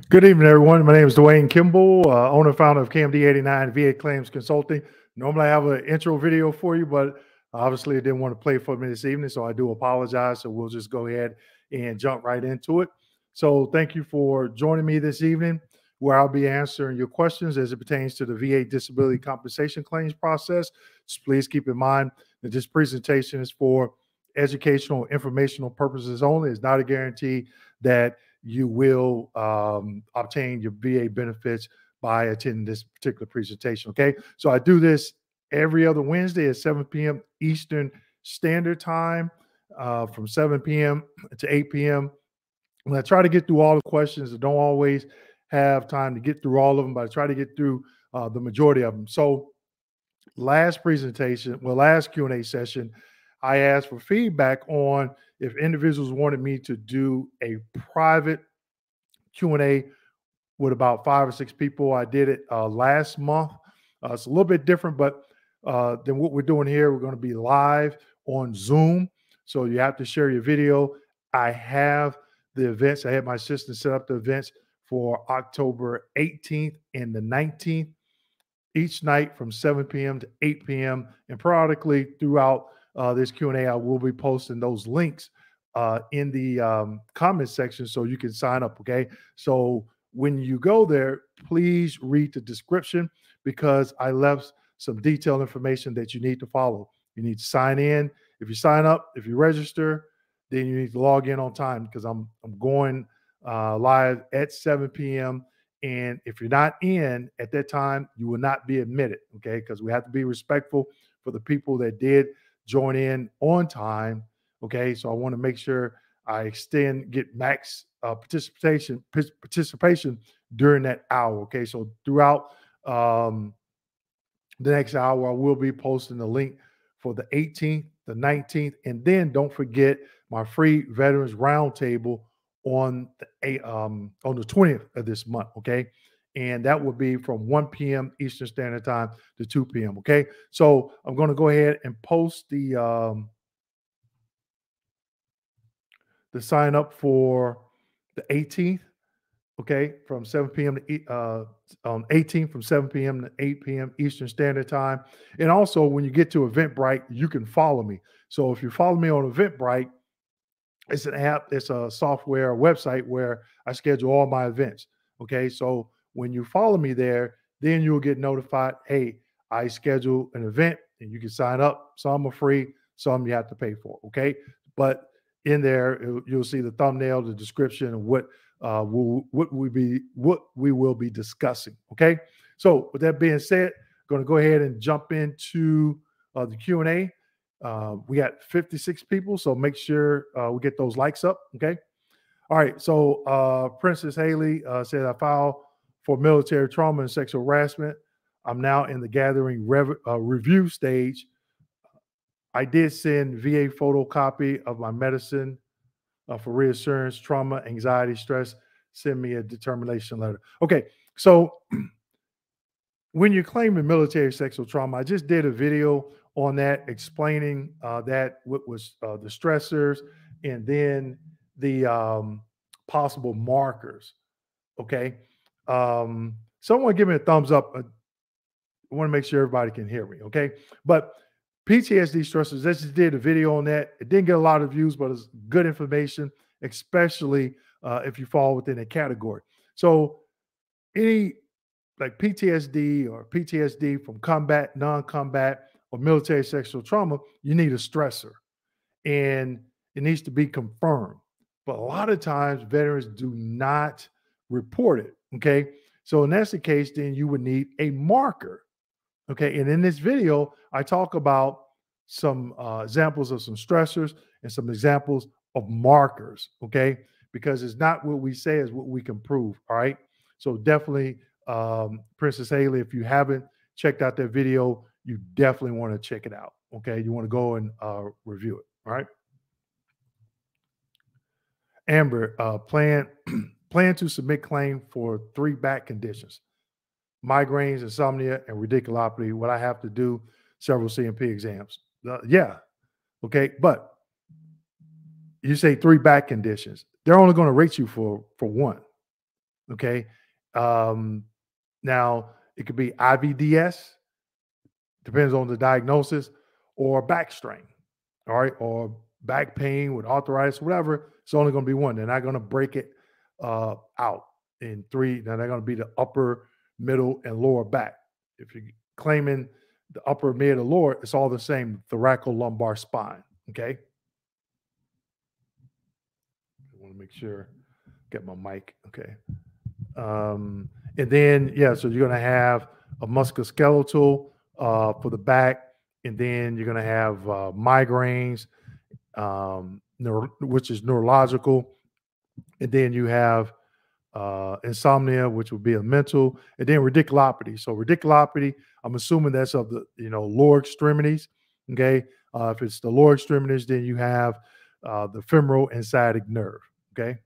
Good evening, everyone. My name is Dwayne Kimball, owner and founder of KMD89 VA Claims Consulting. Normally, I have an intro video for you, but obviously, I didn't want to play for me this evening, so I do apologize. So we'll just go ahead and jump right into it. So thank you for joining me this evening, where I'll be answering your questions as it pertains to the VA disability compensation claims process. Just please keep in mind that this presentation is for educational, informational purposes only. It's not a guarantee that you will obtain your VA benefits by attending this particular presentation. Okay, so I do this every other Wednesday at 7 p.m. Eastern Standard Time, from 7 p.m. to 8 p.m. And I try to get through all the questions. I don't always have time to get through all of them, but I try to get through the majority of them. So last Q&A session, I asked for feedback on if individuals wanted me to do a private Q&A with about 5 or 6 people. I did it last month. It's a little bit different, but than what we're doing here. We're going to be live on Zoom. So you have to share your video. I have the events. I had my assistant set up the events for October 18th and the 19th, each night from 7 p.m. to 8 p.m. And periodically throughout this Q&A, I will be posting those links in the comment section so you can sign up, okay? So when you go there, please read the description because I left some detailed information that you need to follow. You need to sign in. If you sign up, if you register, then you need to log in on time because I'm going live at 7 p.m. And if you're not in at that time, you will not be admitted, okay? Because we have to be respectful for the people that did join in on time, okay? So I want to make sure I get max participation during that hour, okay? So throughout the next hour, I will be posting the link for the 18th, the 19th, and then don't forget my free Veterans Roundtable on the 20th of this month, okay? And that will be from 1 p.m. Eastern Standard Time to 2 p.m., okay? So I'm going to go ahead and post the sign up for the 18th, okay, from 7 p.m. to 18th from 7 p.m. to 8 p.m. Eastern Standard Time. And also, when you get to Eventbrite, you can follow me. So if you follow me on Eventbrite, it's an app, it's a software, a website where I schedule all my events. Okay, so when you follow me there, then you'll get notified, hey, I schedule an event and you can sign up. Some are free, some you have to pay for. Okay, but in there, you'll see the thumbnail, the description of what we will be discussing. Okay, so with that being said, I'm going to go ahead and jump into the Q&A. We got 56 people, so make sure we get those likes up, okay? All right, so Princess Haley said, I filed for military trauma and sexual harassment. I'm now in the gathering review stage. I did send VA photocopy of my medicine for reassurance, trauma, anxiety, stress. Send me a determination letter. Okay, so when you're claiming military sexual trauma, I just did a video on that explaining that what was the stressors and then the possible markers. Okay, someone give me a thumbs up. I want to make sure everybody can hear me. Okay, but PTSD stressors. I just did a video on that. It didn't get a lot of views, but it's good information, especially if you fall within a category. So any like PTSD or PTSD from combat, non-combat, or military sexual trauma, you need a stressor and it needs to be confirmed. But a lot of times veterans do not report it, okay? So if that's the case, then you would need a marker, okay? And in this video, I talk about some examples of some stressors and some examples of markers, okay? Because it's not what we say, is what we can prove, all right? So definitely, Princess Haley, if you haven't checked out that video, you definitely want to check it out. Okay, you want to go and review it. All right. Amber, plan to submit claim for 3 back conditions: migraines, insomnia, and radiculopathy. What I have to do several CMP exams. Yeah. Okay, but you say 3 back conditions. They're only going to rate you for 1. Okay. Um, Now it could be IVDS, depends on the diagnosis, or back strain. All right, or back pain with arthritis, whatever. It's only going to be one. They're not going to break it out in three. Now they're going to be the upper, middle, and lower back. If you're claiming the upper, mid, or lower, it's all the same thoracolumbar spine. Okay. I want to make sure get my mic. Okay. And then, yeah, so you're going to have a musculoskeletal for the back, and then you're going to have migraines, which is neurological, and then you have insomnia, which would be a mental, and then radiculopathy. So radiculopathy, I'm assuming that's of the lower extremities. Okay, if it's the lower extremities, then you have the femoral and sciatic nerve. Okay,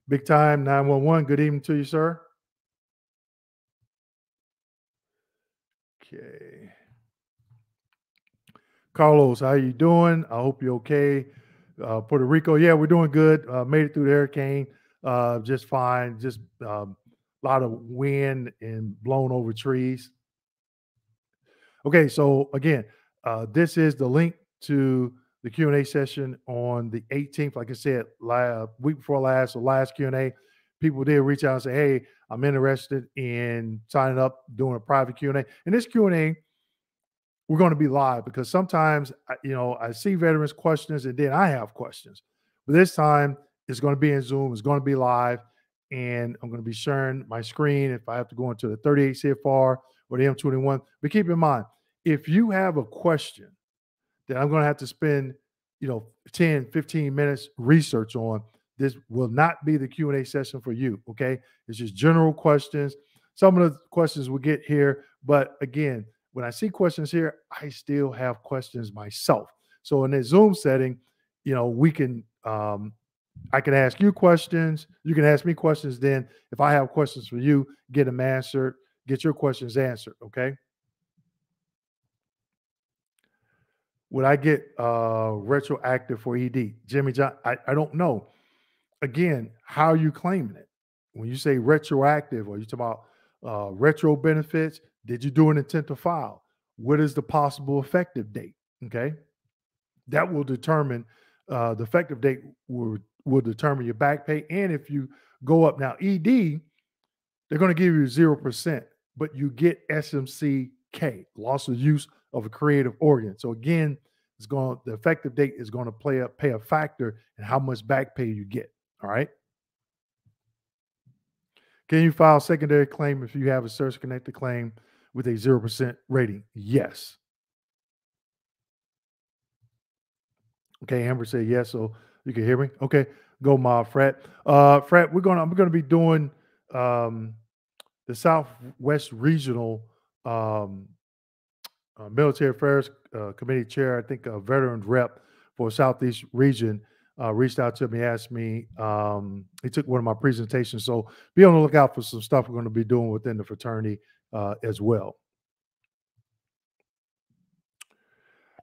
big time 911. Good evening to you, sir. Okay. Carlos, how you doing? I hope you're okay. Puerto Rico, yeah, we're doing good. Made it through the hurricane, just fine. Just a lot of wind and blown over trees. Okay, so again, this is the link to the Q&A session on the 18th. Like I said, week before last, or last Q&A, people did reach out and say, "Hey, I'm interested in signing up, doing a private Q&A." And this Q&A, we're going to be live because sometimes, I see veterans questions and then I have questions. But this time it's going to be in Zoom. It's going to be live, and I'm going to be sharing my screen if I have to go into the 38 CFR or the M21. But keep in mind, if you have a question that I'm going to have to spend, 10, 15 minutes research on, this will not be the Q&A session for you. Okay. It's just general questions. Some of the questions we'll get here, but again, when I see questions here, I still have questions myself. So in a Zoom setting, we can, I can ask you questions. You can ask me questions. Then if I have questions for you, get them answered, get your questions answered. Okay. Would I get retroactive for ED? Jimmy John, I don't know. Again, how are you claiming it? When you say retroactive, are you talking about retro benefits? Did you do an intent to file? What is the possible effective date? Okay. That will determine the effective date will determine your back pay. And if you go up now, ED, they're going to give you 0%, but you get SMCK, loss of use of a creative organ. So again, the effective date is going to pay a factor in how much back pay you get. All right. Can you file a secondary claim if you have a service connected claim with a 0% rating? Yes. Okay, Amber said yes, so you can hear me. Okay, go, Ma, Fred. Fred, I'm gonna be doing the Southwest Regional um, Military Affairs Committee Chair. I think a veteran rep for Southeast Region reached out to me, asked me. He took one of my presentations, so be on the lookout for some stuff we're going to be doing within the fraternity as well.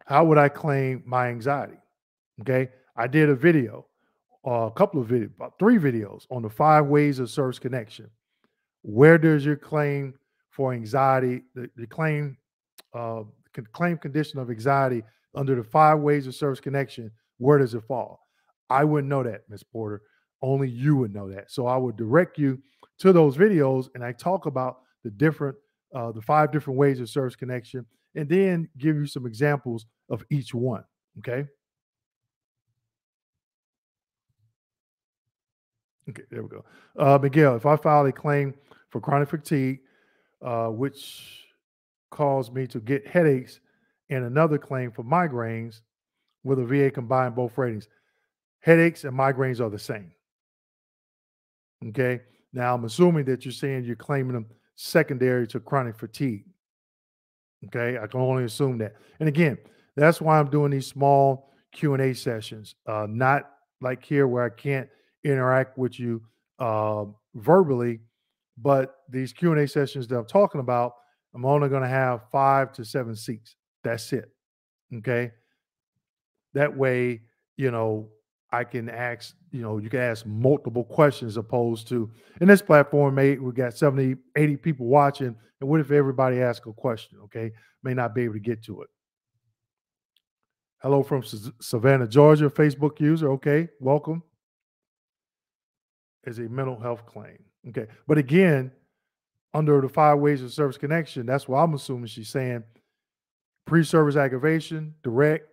How would I claim my anxiety? Okay, I did a video, a couple of videos, about 3 videos on the 5 ways of service connection. Where does your claim for anxiety, the claim claim condition of anxiety under the 5 ways of service connection, where does it fall? I wouldn't know that, Miss Porter. Only you would know that. So I would direct you to those videos, and I talk about the 5 different ways of service connection, and then give you some examples of each one. Okay. Okay, there we go. Miguel, if I file a claim for chronic fatigue, which caused me to get headaches, and another claim for migraines, will the VA combine both ratings? Headaches and migraines are the same. Okay. Now I'm assuming that you're saying you're claiming them secondary to chronic fatigue. Okay, I can only assume that. And again, that's why I'm doing these small Q&A sessions, not like here where I can't interact with you verbally, but these Q&A sessions that I'm talking about, I'm only going to have 5 to 7 seats. That's it. Okay. That way, you know, I can ask, you can ask multiple questions opposed to in this platform, we got 70, 80 people watching. And what if everybody asks a question? Okay. May not be able to get to it. Hello from Savannah, Georgia, Facebook user. Okay. Welcome. Is a mental health claim. Okay. But again, under the 5 ways of service connection, that's what I'm assuming she's saying pre-service aggravation, direct,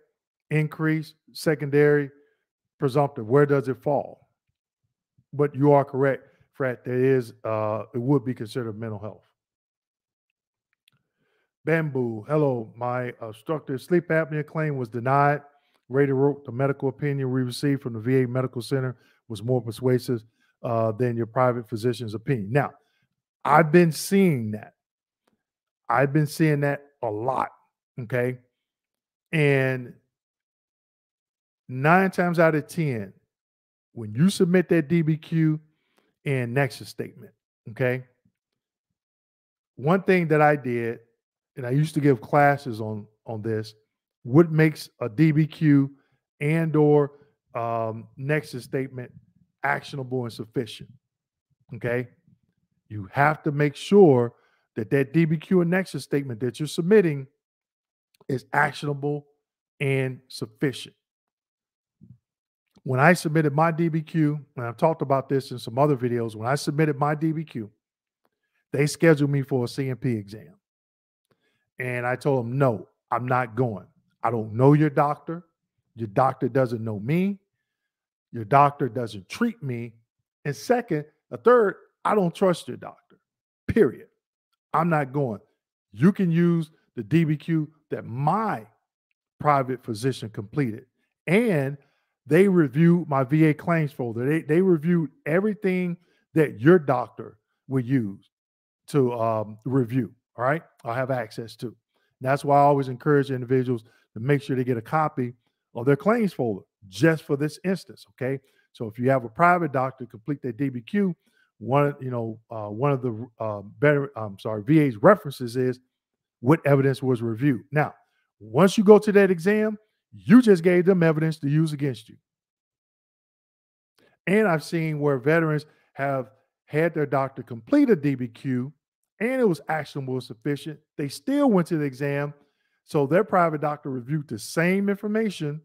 increase, secondary, presumptive. Where does it fall? But you are correct, Fred. It would be considered mental health. Bamboo, hello. My obstructive sleep apnea claim was denied. Rater wrote the medical opinion we received from the VA Medical Center was more persuasive than your private physician's opinion. Now, I've been seeing that. I've been seeing that a lot. Okay. And 9 times out of 10, when you submit that DBQ and nexus statement, okay, one thing that I did, and I used to give classes on this, what makes a DBQ and or nexus statement actionable and sufficient, okay? You have to make sure that DBQ and nexus statement that you're submitting is actionable and sufficient. When I submitted my DBQ, and I've talked about this in some other videos, when I submitted my DBQ, they scheduled me for a CMP exam. And I told them, no, I'm not going. I don't know your doctor. Your doctor doesn't know me. Your doctor doesn't treat me. And third, I don't trust your doctor, period. I'm not going. You can use the DBQ that my private physician completed. And they reviewed my VA claims folder. They reviewed everything that your doctor would use to review. All right. I'll have access to. And that's why I always encourage individuals to make sure they get a copy of their claims folder just for this instance. Okay. So if you have a private doctor complete their DBQ, one of the VA's references is what evidence was reviewed. Now, once you go to that exam, you just gave them evidence to use against you. And I've seen where veterans have had their doctor complete a DBQ and it was actionable and sufficient. They still went to the exam. So their private doctor reviewed the same information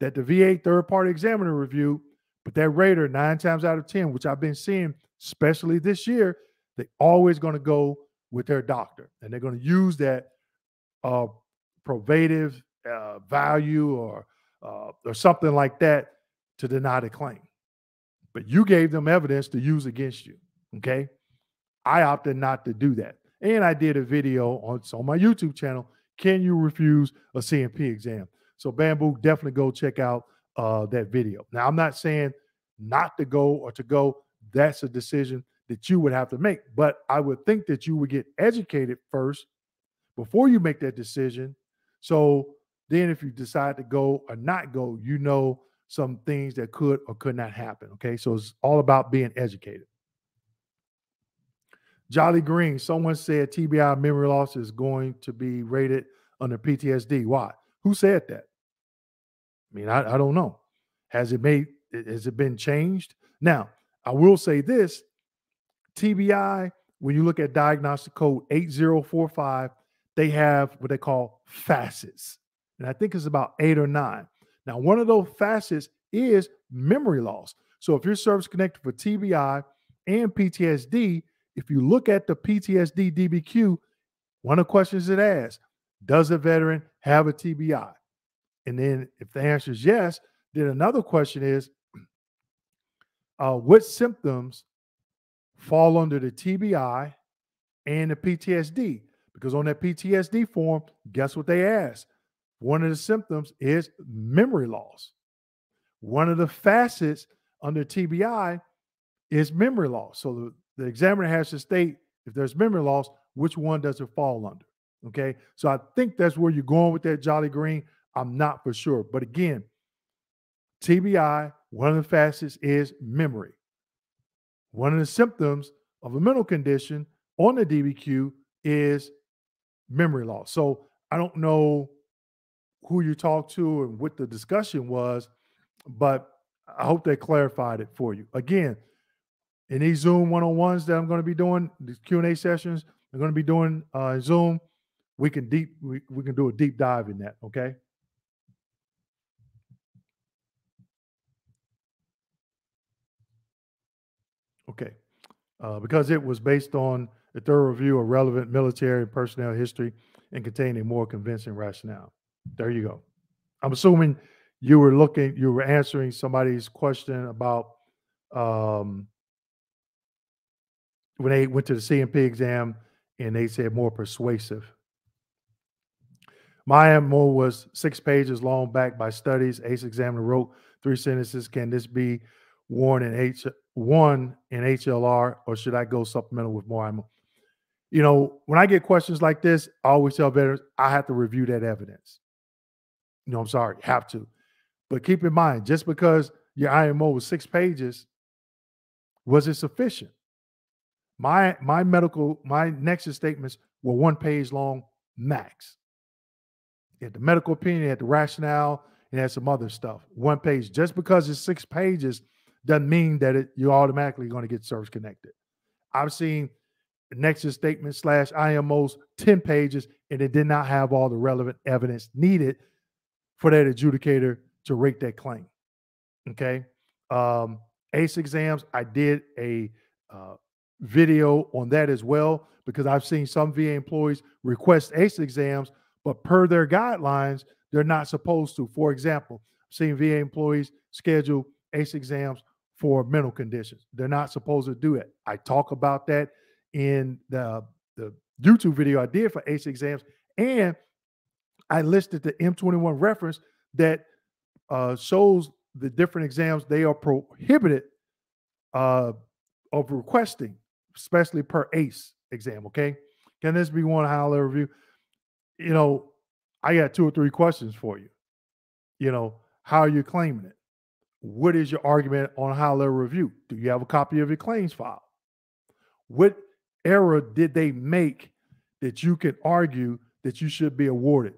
that the VA third-party examiner reviewed, but that rater 9 times out of 10, which I've been seeing, especially this year, they're always going to go with their doctor. And they're going to use that probative value or something like that to deny the claim. But you gave them evidence to use against you, okay? I opted not to do that. And I did a video on my YouTube channel, Can You Refuse a CMP Exam? So Bamboo, definitely go check out that video. Now, I'm not saying not to go or to go. That's a decision that you would have to make. But I would think that you would get educated first before you make that decision. So then if you decide to go or not go, you know some things that could or could not happen. Okay. So it's all about being educated. Jolly Green, someone said TBI memory loss is going to be rated under PTSD. Why? Who said that? I mean, I don't know. Has it been changed? Now, I will say this, TBI, when you look at diagnostic code 8045, they have what they call facets. And I think it's about 8 or 9. Now, one of those facets is memory loss. So if you're service connected for TBI and PTSD, if you look at the PTSD DBQ, one of the questions it asks, does a veteran have a TBI? And then if the answer is yes, then another question is, what symptoms fall under the TBI and the PTSD? Because on that PTSD form, guess what they ask? One of the symptoms is memory loss. One of the facets under TBI is memory loss. So the examiner has to state, if there's memory loss, which one does it fall under? Okay. So I think that's where you're going with that, Jolly Green. I'm not for sure. But again, TBI, one of the facets is memory. One of the symptoms of a mental condition on the DBQ is memory loss. So I don't know who you talked to and what the discussion was, but I hope they clarified it for you. Again, in these Zoom one-on-ones that I'm going to be doing, these Q&A sessions I'm going to be doing Zoom, we can do a deep dive in that, okay? Okay. Because it was based on a thorough review of relevant military and personnel history and contained a more convincing rationale. There you go. I'm assuming you were answering somebody's question about um, when they went to the CMP exam and they said more persuasive. My IMO was 6 pages long, backed by studies. ACE examiner wrote 3 sentences. Can this be one in HLR, or should I go supplemental with more IMO? You know, when I get questions like this, I always tell veterans, I have to review that evidence. I'm sorry, have to. But keep in mind, just because your IMO was 6 pages, was it sufficient? My nexus statements were 1 page long max. It had the medical opinion, it had the rationale, it had some other stuff. 1 page. Just because it's 6 pages doesn't mean that you're automatically going to get service connected. I've seen nexus statement / IMOs 10 pages, and it did not have all the relevant evidence needed for that adjudicator to rate that claim. Okay. ACE exams, I did a video on that as well, because I've seen some VA employees request ACE exams, but per their guidelines, they're not supposed to. For example, I've seen VA employees schedule ACE exams for mental conditions. They're not supposed to do it. I talk about that in the YouTube video I did for ACE exams, and I listed the M21 reference that shows the different exams they are prohibited of requesting, especially per ACE exam. Okay, can this be one high level review? I got 2 or 3 questions for you. How are you claiming it? What is your argument on high level review? Do you have a copy of your claims file? What error did they make that you can argue that you should be awarded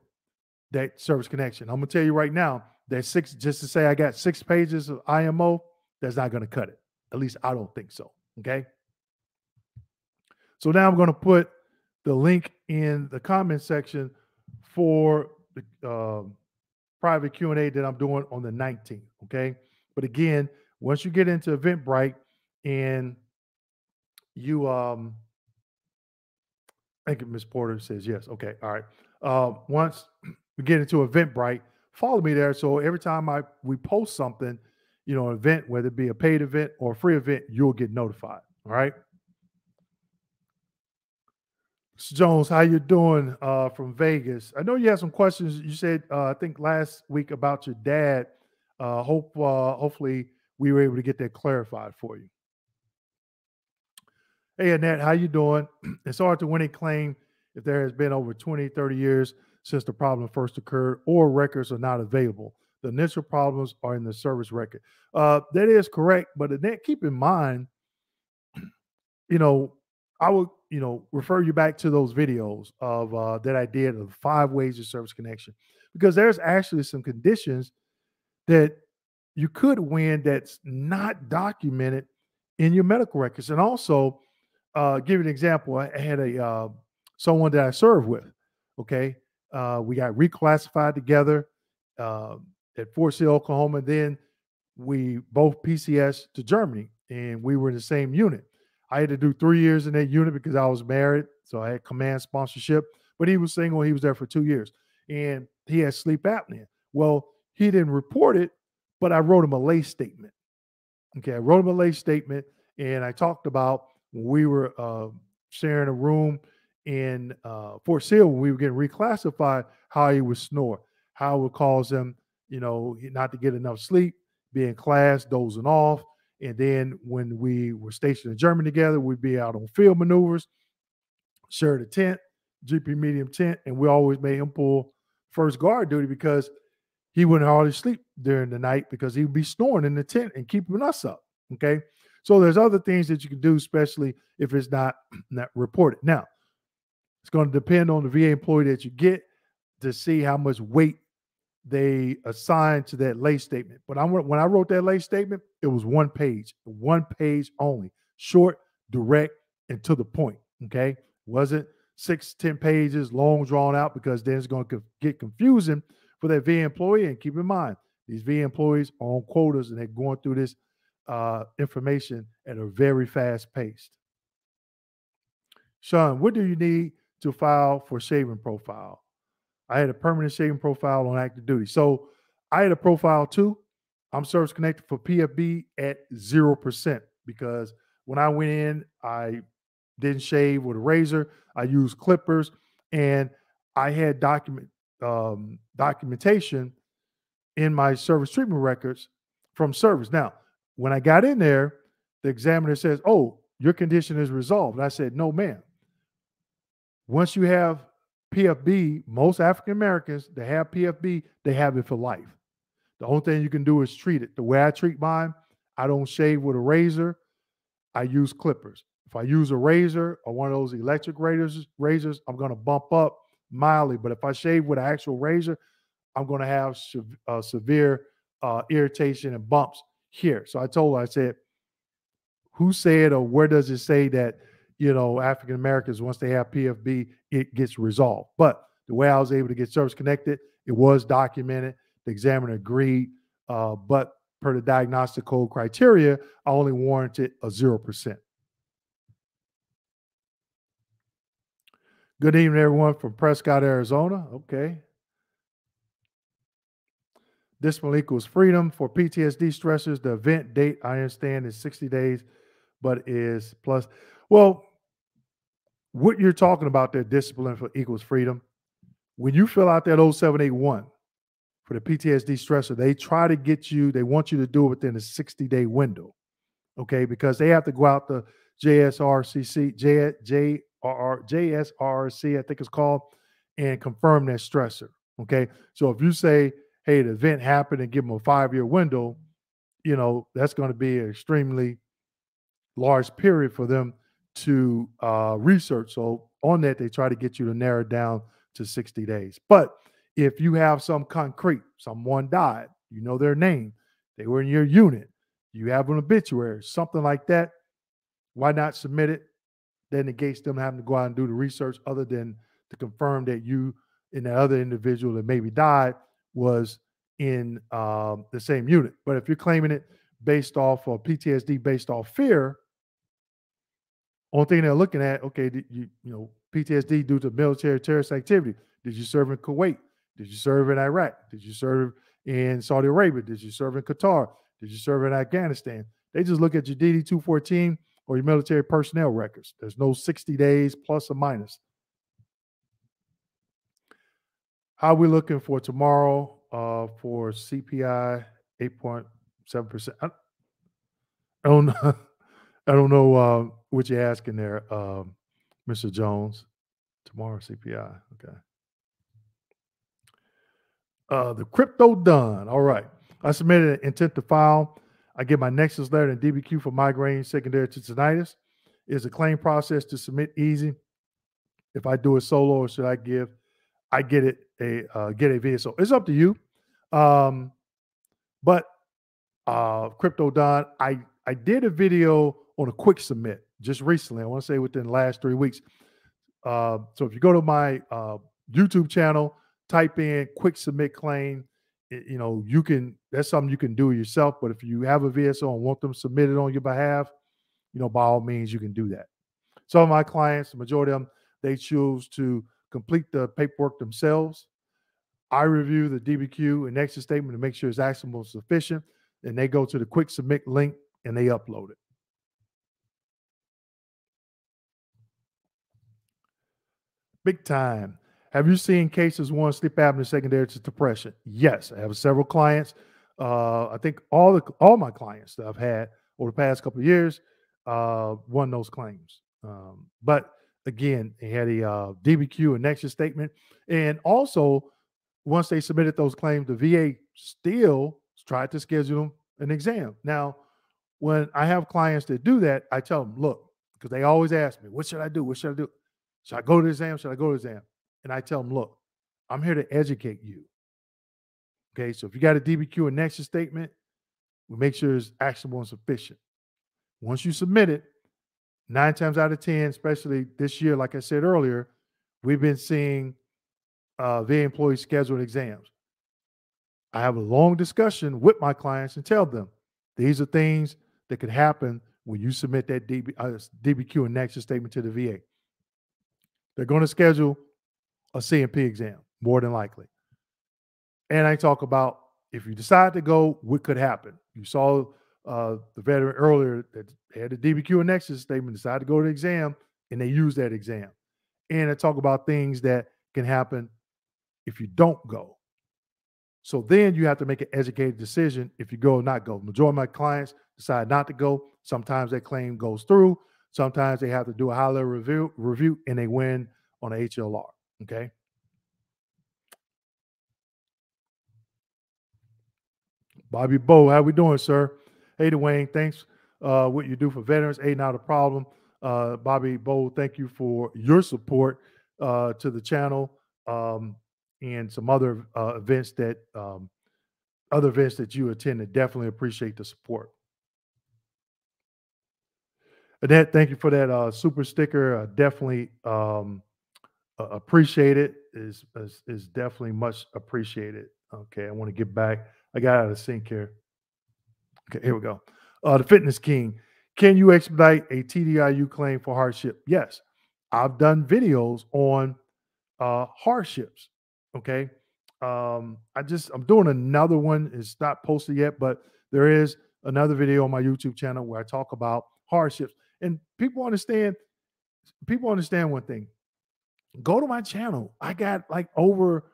that service connection? I'm gonna tell you right now that just to say I got 6 pages of IMO, that's not gonna cut it. At least I don't think so. Okay. So now I'm gonna put the link in the comment section for the private Q&A that I'm doing on the 19th. Okay. But again, once you get into Eventbrite and you I think Ms. Porter says yes. Okay. All right. Once we get into Eventbrite, follow me there. So every time we post something, an event, whether it be a paid event or a free event, you'll get notified. All right. Mr. Jones, how you doing from Vegas? I know you had some questions. You said, I think last week about your dad. Hopefully we were able to get that clarified for you. Hey, Annette, how you doing? It's hard to win a claim if there has been over 20, 30 years since the problem first occurred or records are not available. The initial problems are in the service record. That is correct, but Annette, keep in mind, I would, refer you back to those videos of that I did of 5 ways of service connection, because there's actually some conditions that you could win that's not documented in your medical records. And also, give you an example. I had someone that I served with. Okay, we got reclassified together at Fort Sill, Oklahoma. Then we both PCS to Germany, and we were in the same unit. I had to do 3 years in that unit because I was married, so I had command sponsorship. But he was single. He was there for 2 years, and he had sleep apnea. Well, he didn't report it, but I wrote him a lay statement. Okay, I wrote him a lay statement, and I talked about when we were sharing a room in Fort Sill when we were getting reclassified, how he would snore, how it would cause him, not to get enough sleep, be in class, dozing off. And then when we were stationed in Germany together, we'd be out on field maneuvers, shared a tent, GP medium tent, and we always made him pull first guard duty because he wouldn't hardly sleep during the night because he would be snoring in the tent and keeping us up. Okay. So there's other things that you can do, especially if it's not reported. Now, it's going to depend on the VA employee that you get to see how much weight they assigned to that lay statement. But when I wrote that lay statement, it was one page only, short, direct, and to the point. Okay, wasn't 6, 10 pages long, drawn out, because then it's going to get confusing for that VA employee. And keep in mind, these VA employees are on quotas and they're going through this information at a very fast pace. Sean, what do you need to file for shaving profile? I had a permanent shaving profile on active duty. So I had a profile too. I'm service connected for PFB at 0% because when I went in, I didn't shave with a razor. I used clippers, and I had documentation in my service treatment records from service. Now, when I got in there, the examiner says, "Oh, your condition is resolved." And I said, "No, ma'am. Once you have PFB, most African Americans that have PFB, they have it for life. The only thing you can do is treat it. The way I treat mine, I don't shave with a razor. I use clippers. If I use a razor or one of those electric razors, I'm going to bump up mildly. But if I shave with an actual razor, I'm going to have severe irritation and bumps here." So I told her, I said, "Who said, or where does it say that, African Americans, once they have PFB, it gets resolved?" But the way I was able to get service connected, it was documented. The examiner agreed. But per the diagnostic code criteria, I only warranted a 0%. Good evening, everyone from Prescott, Arizona. Okay. Discipline equals freedom. For PTSD stressors, the event date, I understand, is 60 days, but is plus. Well, what you're talking about there, discipline for equals freedom. When you fill out that 0781 for the PTSD stressor, they try to get you, they want you to do it within a 60-day window, okay? Because they have to go out the JSRC, I think it's called, and confirm that stressor, okay? So if you say, hey, the event happened, and give them a 5-year window, that's going to be an extremely large period for them to research. So on that, they try to get you to narrow it down to 60 days. But if you have some concrete, someone died, their name, they were in your unit, you have an obituary, something like that, why not submit it? That negates them having to go out and do the research, other than to confirm that you and the other individual that maybe died was in the same unit. But if you're claiming it based off of PTSD, based off fear, only thing they're looking at, okay, PTSD due to military terrorist activity. Did you serve in Kuwait? Did you serve in Iraq? Did you serve in Saudi Arabia? Did you serve in Qatar? Did you serve in Afghanistan? They just look at your DD 214 or your military personnel records. There's no 60 days plus or minus. How are we looking for tomorrow for CPI 8.7%? I don't know. I don't know what you're asking there, Mr. Jones. Tomorrow CPI. Okay. The crypto done. All right. I submitted an intent to file. I get my nexus letter and DBQ for migraine secondary to tinnitus. Is the claim process to submit easy? If I do it solo, or should I get a VA? So it's up to you. But crypto done. I did a video on a quick submit just recently. I want to say within the last 3 weeks. So if you go to my YouTube channel, type in quick submit claim, you can, that's something you can do yourself. But if you have a VSO and want them submitted on your behalf, by all means, you can do that. Some of my clients, the majority of them, they choose to complete the paperwork themselves. I review the DBQ and nexus statement to make sure it's actionable, sufficient. And they go to the quick submit link and they upload it. Big time. Have you seen cases, one, sleep apnea secondary to depression? Yes, I have several clients. I think all my clients that I've had over the past couple of years won those claims. But again, they had a DBQ and nexus statement. And also, once they submitted those claims, the VA still tried to schedule an exam. Now, when I have clients that do that, I tell them, look, because they always ask me, what should I do? What should I do? Should I go to the exam? Should I go to the exam? And I tell them, look, I'm here to educate you. Okay, so if you got a DBQ and nexus statement, we make sure it's actionable and sufficient. Once you submit it, 9 times out of 10, especially this year, like I said earlier, we've been seeing VA employees scheduled exams. I have a long discussion with my clients and tell them these are things that could happen when you submit that DBQ and nexus statement to the VA. They're going to schedule a CMP exam, more than likely. And I talk about if you decide to go, what could happen. You saw the veteran earlier that had a DBQ and nexus statement, decided to go to the exam, and they use that exam. And I talk about things that can happen if you don't go. So then you have to make an educated decision if you go or not go. Majority of my clients decide not to go. Sometimes that claim goes through. Sometimes they have to do a high-level review and they win on a HLR. Okay. Bobby Bo, how we doing, sir? Hey, Dwayne, thanks. What you do for veterans ain't not a problem. Bobby Bo, thank you for your support to the channel and some other events that you attended. Definitely appreciate the support. Annette, thank you for that super sticker. Definitely appreciate it. Is definitely much appreciated. Okay, I want to get back. I got out of sync here. Okay, here we go. The Fitness King. Can you expedite a TDIU claim for hardship? Yes. I've done videos on hardships. Okay. I'm doing another one. It's not posted yet, but there is another video on my YouTube channel where I talk about hardships. And people understand one thing. Go to my channel. I got like over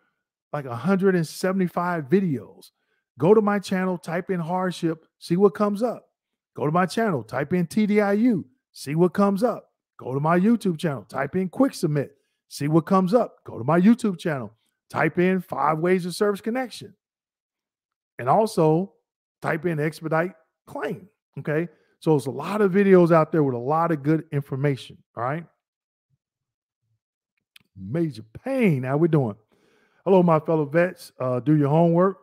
175 videos. Go to my channel, type in hardship, see what comes up. Go to my channel, type in TDIU, see what comes up. Go to my YouTube channel, type in quick submit, see what comes up. Go to my YouTube channel, type in 5 ways of service connection. And also type in expedite claim. Okay. So there's a lot of videos out there with a lot of good information. All right. Major Pain. How we doing? Hello, my fellow vets. Do your homework.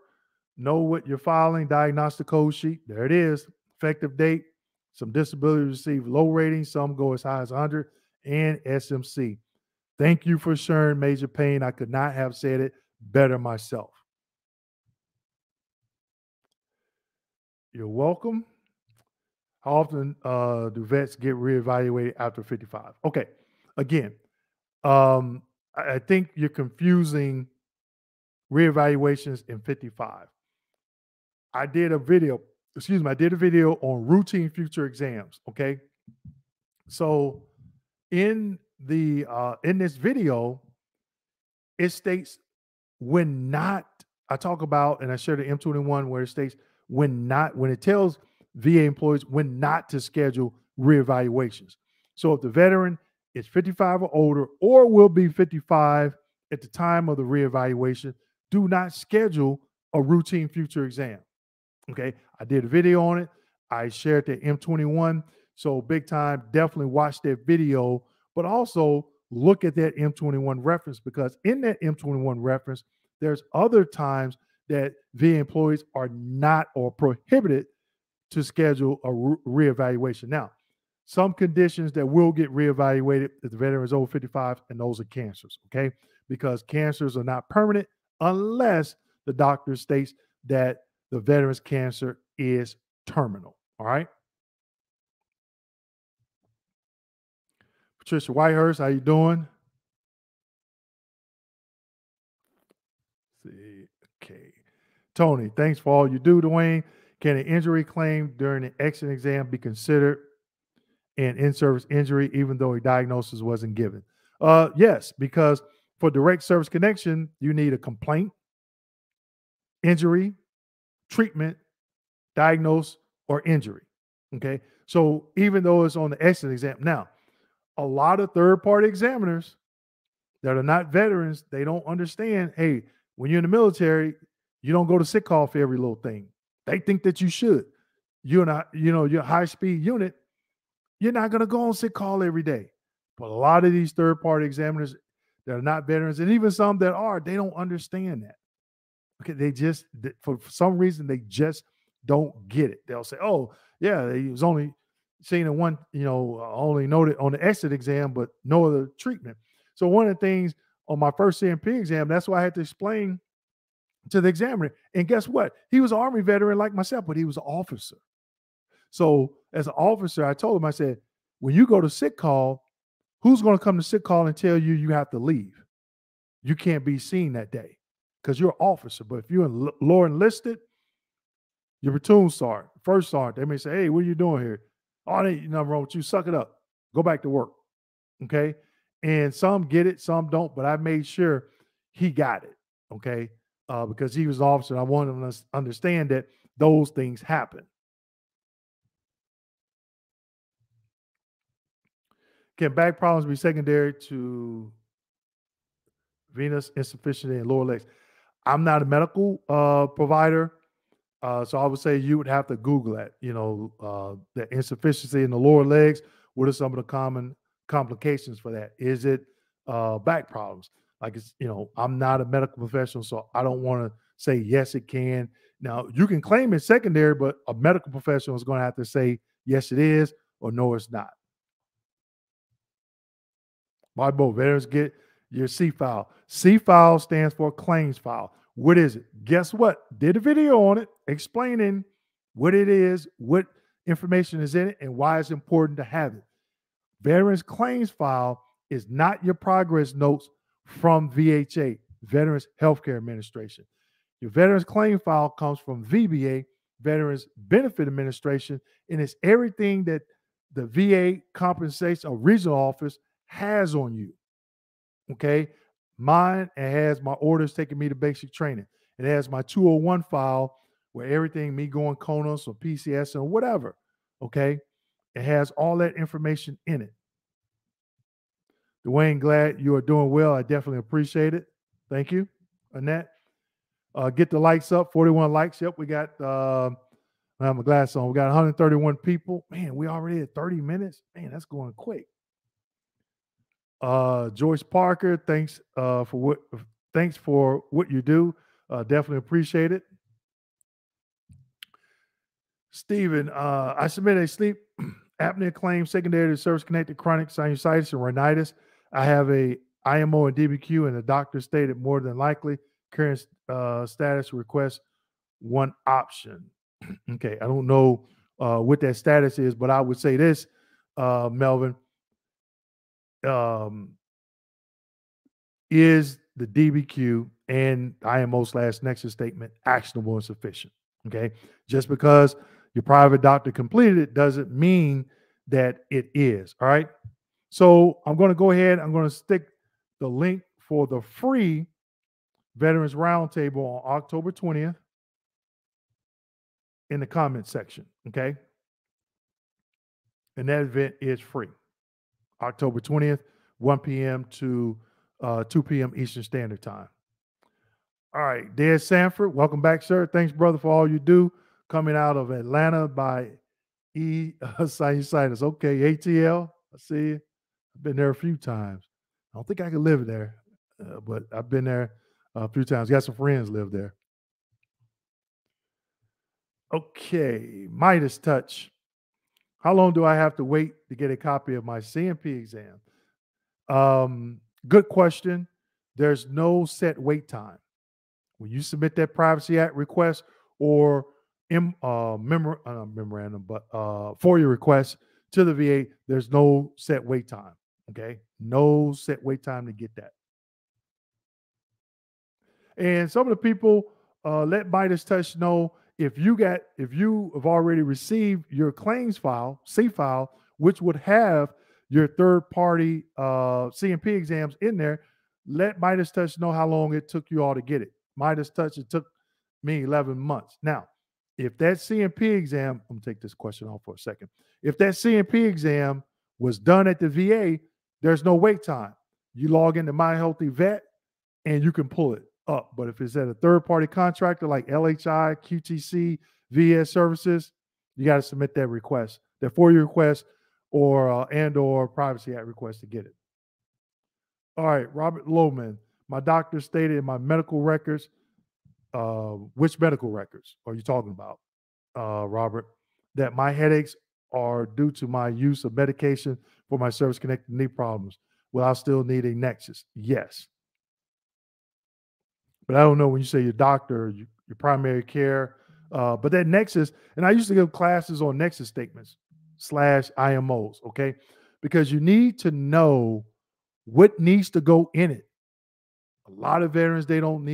Know what you're filing. Diagnostic code sheet. There it is. Effective date. Some disabilities receive low ratings. Some go as high as 100. And SMC. Thank you for sharing, Major Pain. I could not have said it better myself. You're welcome. How often do vets get reevaluated after 55? Okay. Again, I think you're confusing reevaluations in 55. I did a video on routine future exams. Okay. So in this video, it states when not, I talk about, and I share the M21 where it states when it tells VA employees when not to schedule reevaluations. So if the veteran is 55 or older or will be 55 at the time of the reevaluation, do not schedule a routine future exam. Okay, I did a video on it. I shared the M21. So big time, definitely watch that video, but also look at that M21 reference because in that M21 reference, there's other times that VA employees are not or prohibited to schedule a reevaluation. Now, some conditions that will get reevaluated if the veteran is over 55, and those are cancers, okay? Because cancers are not permanent unless the doctor states that the veteran's cancer is terminal, all right? Patricia Whitehurst, how you doing? Let's see, okay. Tony, thanks for all you do, Dwayne. Can an injury claim during an exit exam be considered an in-service injury even though a diagnosis wasn't given? Yes, because for direct service connection, you need a complaint, injury, treatment, diagnose, or injury. Okay. So even though it's on the exit exam, now, a lot of third-party examiners that are not veterans, they don't understand, hey, when you're in the military, you don't go to sick call for every little thing. They think that you should. You're not, you're a high-speed unit. You're not going to go on sick call every day. But a lot of these third-party examiners that are not veterans, and even some that are, they don't understand that. Okay, for some reason they just don't get it. They'll say, "Oh, yeah, he was only seen in one, only noted on the exit exam, but no other treatment." So one of the things on my first CMP exam, that's why I had to explain to the examiner. And guess what? He was an Army veteran like myself, but he was an officer. So as an officer, I told him, I said, when you go to sick call, who's going to come to sick call and tell you you have to leave? You can't be seen that day because you're an officer. But if you're lower enlisted, your platoon sergeant, first sergeant, they may say, "Hey, what are you doing here?" "Oh, there ain't nothing wrong with you. Suck it up. Go back to work." Okay. And some get it, some don't, but I made sure he got it. Okay. Because he was an officer. I wanted him to understand that those things happen. Can back problems be secondary to venous insufficiency in lower legs? I'm not a medical provider, so I would say you would have to Google that. The insufficiency in the lower legs. What are some of the common complications for that? Is it back problems? Like I'm not a medical professional, so I don't want to say yes, it can. Now you can claim it's secondary, but a medical professional is going to have to say yes, it is, or no, it's not. My boat veterans get your C file. C file stands for claims file. What is it? Guess what? Did a video on it explaining what it is, what information is in it, and why it's important to have it. Veterans claims file is not your progress notes from VHA, Veterans Healthcare Administration. Your veterans claim file comes from VBA, Veterans Benefit Administration, and it's everything that the VA compensation or regional office has on you. Okay. Mine, it has my orders taking me to basic training. It has my 201 file where everything, me going CONUS or PCS or whatever. Okay. It has all that information in it. Dwayne, glad you are doing well. I definitely appreciate it. Thank you, Annette. Get the likes up, 41 likes. Yep, we got, I have my glass on. We got 131 people. Man, we already at 30 minutes. Man, that's going quick. Joyce Parker, thanks for what you do. Definitely appreciate it. Stephen, I submitted a sleep apnea claim secondary to service-connected chronic sinusitis and rhinitis. I have a IMO and DBQ, and the doctor stated more than likely current status request one option. Okay, I don't know what that status is, but I would say this, Melvin. Is the DBQ and IMO/nexus statement actionable and sufficient? Okay, just because your private doctor completed it doesn't mean that it is. All right. So I'm going to go ahead. I'm going to stick the link for the free Veterans Roundtable on October 20th in the comment section. Okay. And that event is free. October 20th, 1 p.m. to 2 p.m. Eastern Standard Time. All right, Dad Sanford, welcome back, sir. Thanks, brother, for all you do. Coming out of Atlanta by sinusitis. Okay, ATL, I see you. I've been there a few times. I don't think I could live there, but I've been there a few times. Got some friends live there. Okay, Midas Touch. How long do I have to wait to get a copy of my CMP exam? Good question. There's no set wait time. When you submit that Privacy Act request or memorandum, but for your request to the VA, there's no set wait time. Okay, no set wait time to get that. And some of the people let Midas Touch know if you have already received your claims file, C file, which would have your third party CMP exams in there. Let Midas Touch know how long it took you all to get it. Midas Touch, it took me 11 months. Now, if that CMP exam, I'm gonna take this question off for a second. If that CMP exam was done at the VA, there's no wait time. You log into My Healthy Vet and you can pull it up. But if it's at a third-party contractor like LHI, QTC, VS Services, you got to submit that request, that FOIA request, or Privacy Act request to get it. All right, Robert Lohman. My doctor stated in my medical records which medical records are you talking about, Robert? That my headaches are due to my use of medication for my service-connected knee problems. Will I still need a nexus? Yes. But I don't know when you say your doctor, your primary care, but that nexus, and I used to give classes on nexus statements / IMOs, okay? Because you need to know what needs to go in it. A lot of veterans, they don't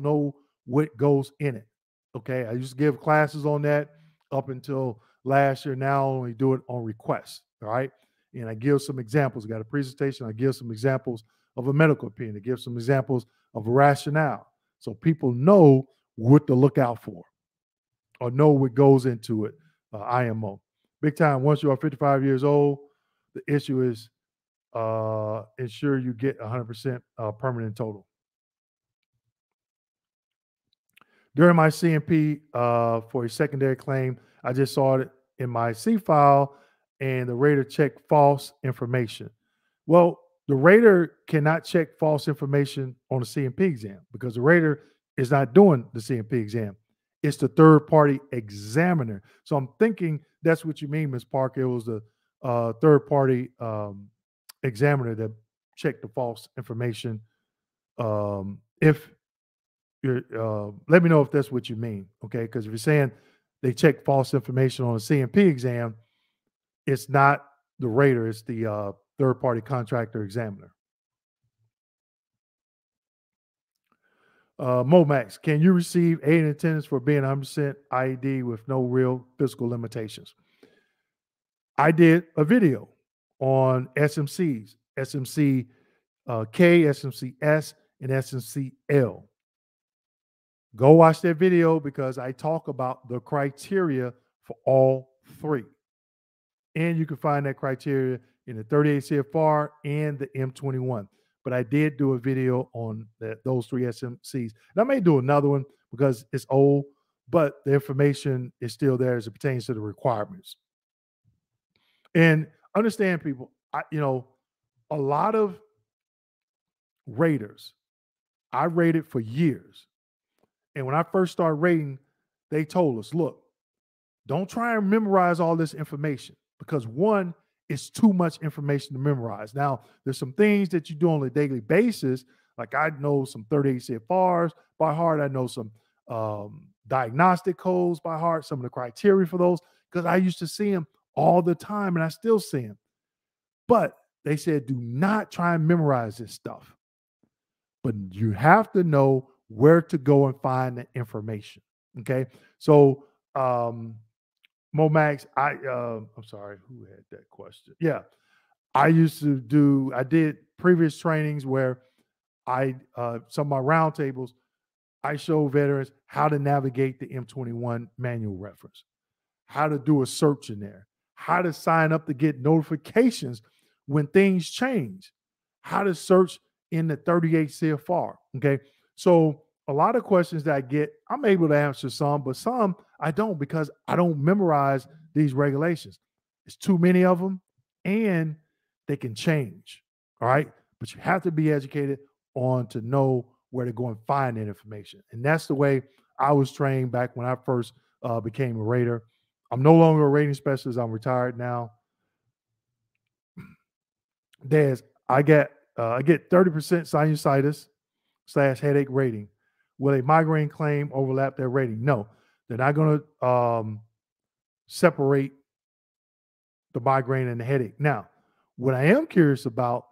know what goes in it. Okay. I used to give classes on that up until last year. Now I only do it on request. All right. And I give some examples. I got a presentation. I give some examples of a medical opinion. I give some examples of a rationale. So people know what to look out for or know what goes into it. IMO. Big time. Once you are 55 years old, the issue is ensure you get 100% permanent total. During my CMP for a secondary claim, I just saw it in my C file and the rater checked false information. Well, the rater cannot check false information on the CMP exam because the rater is not doing the CMP exam. It's the third party examiner. So I'm thinking that's what you mean, Ms. Parker. It was the third party examiner that checked the false information. If you're, let me know if that's what you mean, okay? Because if you're saying they check false information on a CMP exam, it's not the rater, it's the third-party contractor examiner. Momax, can you receive aid in attendance for being 100% IED with no real physical limitations? I did a video on SMCs, SMC K, SMC S, and SMC L. Go watch that video because I talk about the criteria for all three. And you can find that criteria in the 38 CFR and the M21. But I did do a video on those three SMCs. And I may do another one because it's old, but the information is still there as it pertains to the requirements. And understand, people, a lot of raters, I rated for years. And when I first started rating, they told us, look, don't try and memorize all this information because one, it's too much information to memorize. Now, there's some things that you do on a daily basis. Like I know some 38 CFRs by heart. I know some diagnostic codes by heart, some of the criteria for those, because I used to see them all the time and I still see them. But they said, do not try and memorize this stuff. But you have to know where to go and find the information. Okay. So Momax, I'm sorry, who had that question? Yeah. I did previous trainings where some of my roundtables, I show veterans how to navigate the M21 manual reference, how to do a search in there, how to sign up to get notifications when things change, how to search in the 38 CFR. Okay. So a lot of questions that I get, I'm able to answer some, but some I don't because I don't memorize these regulations. It's too many of them and they can change. All right. But you have to be educated on to know where to go and find that information. And that's the way I was trained back when I first became a rater. I'm no longer a rating specialist. I'm retired now. I get 30% sinusitis / headache rating. Will a migraine claim overlap their rating? No, they're not going to separate the migraine and the headache. Now, what I am curious about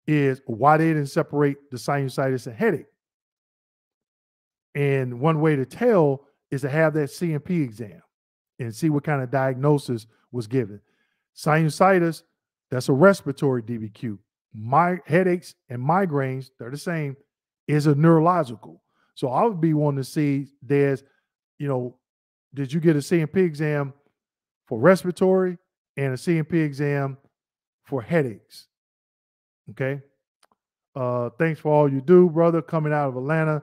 is why they didn't separate the sinusitis and headache. And one way to tell is to have that CMP exam and see what kind of diagnosis was given. Sinusitis, that's a respiratory DBQ. My headaches and migraines, they're the same, is a neurological. So I would be wanting to see did you get a CMP exam for respiratory and a CMP exam for headaches? Okay. Thanks for all you do, brother, coming out of Atlanta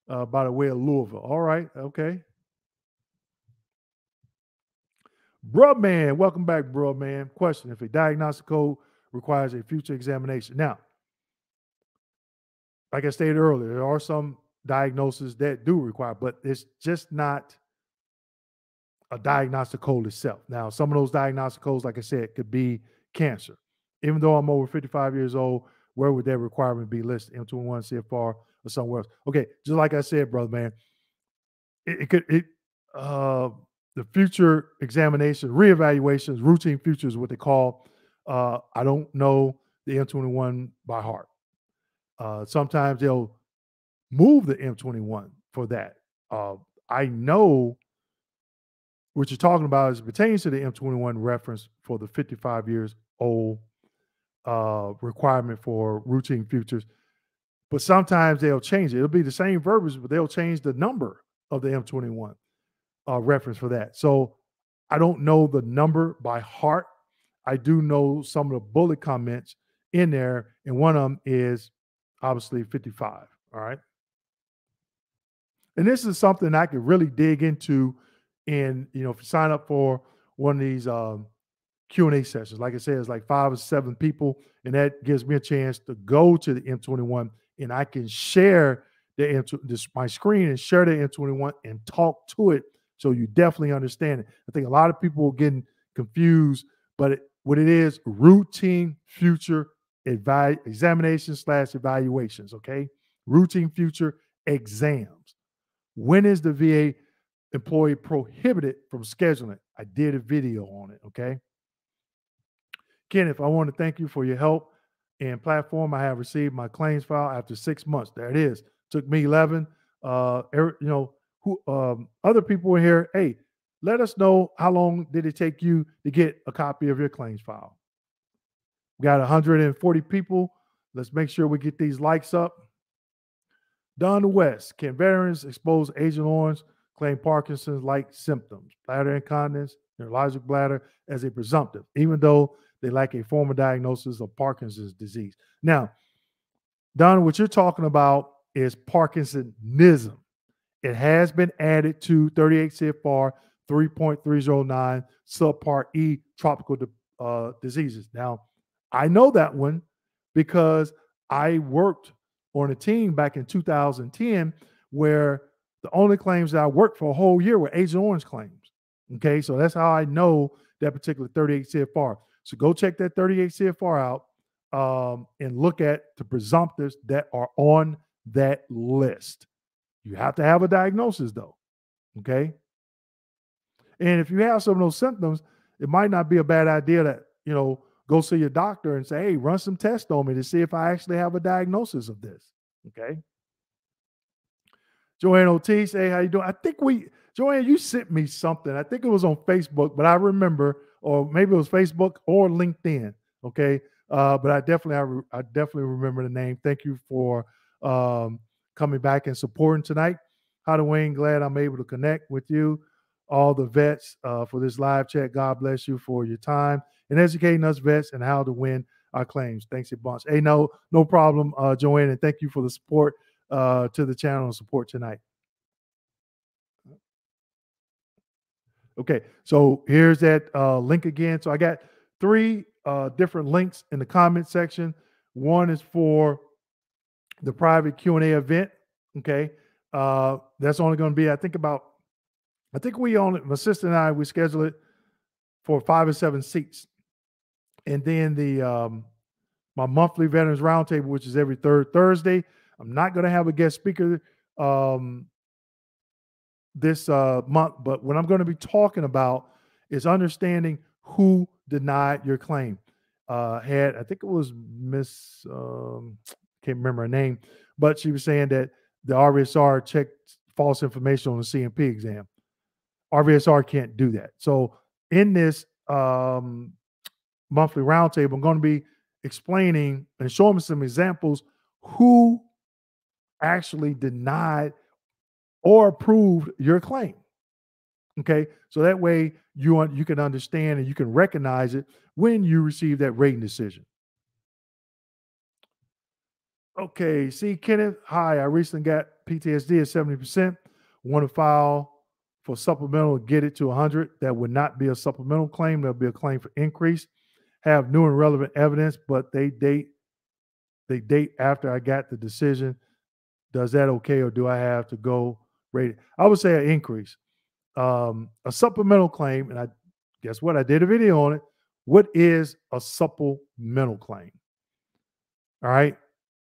by the way of Louisville. All right. Okay. Bro, man, welcome back, bro, man. Question: if a diagnostic code requires a future examination. Now, like I stated earlier, there are some diagnoses that do require, but it's just not a diagnostic code itself. Now, some of those diagnostic codes, like I said, could be cancer. Even though I'm over 55 years old, where would that requirement be listed? M21, CFR, or somewhere else? Okay, just like I said, brother, man, it could, the future examination, reevaluations, routine futures, what they call, I don't know the M21 by heart. Sometimes they'll move the M21 for that. I know what you're talking about is pertains to the M21 reference for the 55 years old requirement for routine futures. But sometimes they'll change it. It'll be the same verbiage, but they'll change the number of the M21 reference for that. So I don't know the number by heart. I do know some of the bullet comments in there, and one of them is obviously 55. All right. And this is something I could really dig into in, if you sign up for one of these Q&A sessions. Like I said, it's like 5 or 7 people, and that gives me a chance to go to the M21, and I can share my screen and share the M21 and talk to it, so you definitely understand it. I think a lot of people are getting confused, but what it is, routine future examinations/evaluations, okay? Routine future exams. When is the VA employee prohibited from scheduling? I did a video on it, okay? Kenneth, I want to thank you for your help and platform. I have received my claims file after 6 months. There it is. Took me 11. Other people in here, hey, let us know how long did it take you to get a copy of your claims file. We got 140 people. Let's make sure we get these likes up. Don West, can veterans exposed Agent Orange claim Parkinson's-like symptoms, bladder incontinence, neurologic bladder, as a presumptive, even though they lack a formal diagnosis of Parkinson's disease? Now, Don, what you're talking about is Parkinsonism. It has been added to 38 CFR 3.309 subpart E, tropical diseases. Now, I know that one because I worked on a team back in 2010 where the only claims that I worked for a whole year were Agent Orange claims. Okay, so that's how I know that particular 38 CFR. So go check that 38 CFR out and look at the presumptives that are on that list. You have to have a diagnosis though, okay? And if you have some of those symptoms, it might not be a bad idea to, go see your doctor and say, hey, run some tests on me to see if I actually have a diagnosis of this, okay? Joanne Ortiz, hey, how you doing? I think Joanne, you sent me something. I think it was on Facebook, but I remember, or maybe it was Facebook or LinkedIn, okay? But I definitely remember the name. Thank you for coming back and supporting tonight. Hi, Dwayne, glad I'm able to connect with you. All the vets for this live chat. God bless you for your time and educating us vets and how to win our claims. Thanks a bunch. Hey, no problem, Joanne, and thank you for the support to the channel and support tonight. Okay, so here's that link again. So I got 3 different links in the comment section. One is for the private Q&A event. Okay, that's only going to be, my sister and I, we schedule it for 5 or 7 seats. And then my monthly Veterans Roundtable, which is every 3rd Thursday. I'm not going to have a guest speaker this month, but what I'm going to be talking about is understanding who denied your claim. I think it was Miss, can't remember her name, but she was saying that the RVSR checked false information on the CMP exam. RVSR can't do that. So in this monthly roundtable, I'm going to be explaining and showing some examples who actually denied or approved your claim. Okay, so that way you can understand and you can recognize it when you receive that rating decision. Okay, see, Kenneth, hi, I recently got PTSD at 70%. Want to file for supplemental, get it to 100. That would not be a supplemental claim. There'll be a claim for increase. Have new and relevant evidence, but they date after I got the decision Does that okay, or do I have to go rate it? I would say an increase. A supplemental claim, and I guess what? I did a video on it. What is a supplemental claim? All right.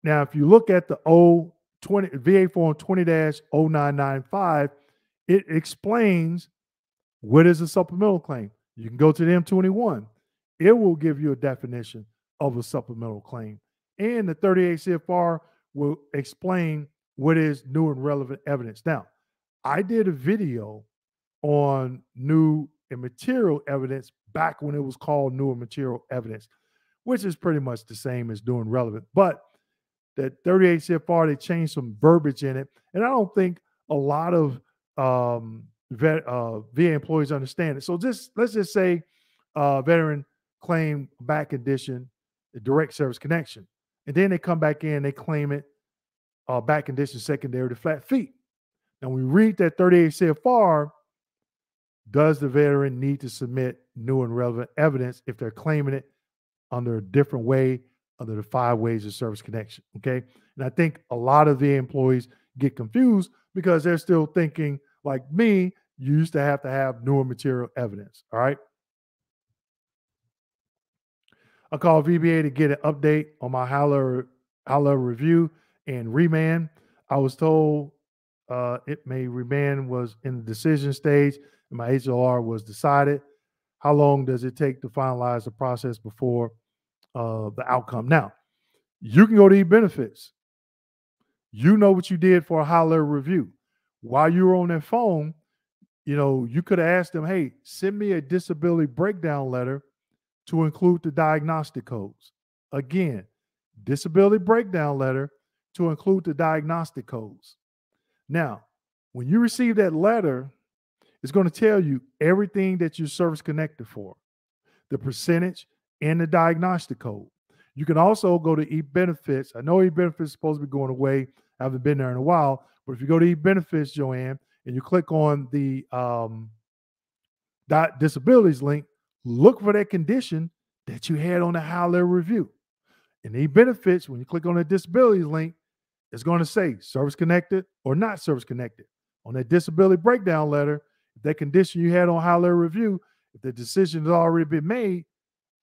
Now, if you look at the VA form 20-0995, it explains what is a supplemental claim. You can go to the M21. It will give you a definition of a supplemental claim. And the 38 CFR will explain what is new and relevant evidence. Now, I did a video on new and material evidence back when it was called new and material evidence, which is pretty much the same as new and relevant. But that 38 CFR, they changed some verbiage in it. And I don't think a lot of VA employees understand it. So let's just say veteran claim back condition, the direct service connection. And then they come back in, they claim it back condition secondary to flat fee. Now, when we read that 38 CFR, does the veteran need to submit new and relevant evidence if they're claiming it under a different way, under the 5 ways of service connection? Okay. And I think a lot of VA employees get confused because they're still thinking, like me, you used to have new and material evidence. All right. I called VBA to get an update on my high level review and remand. I was told remand was in the decision stage and my HLR was decided. How long does it take to finalize the process before the outcome? Now, you can go to e-benefits. You know what you did for a high level review. While you were on that phone, you could have asked them, hey, send me a disability breakdown letter to include the diagnostic codes. Again, disability breakdown letter to include the diagnostic codes. Now, when you receive that letter, it's going to tell you everything that you're service connected for, the percentage and the diagnostic code. You can also go to e-benefits. I know e-benefits is supposed to be going away. I haven't been there in a while, but if you go to e-benefits, Joanne, and you click on the disabilities link, look for that condition that you had on the high level review. In e-benefits, when you click on the disabilities link, it's going to say service connected or not service connected. On that disability breakdown letter, if that condition you had on high level review, if the decision has already been made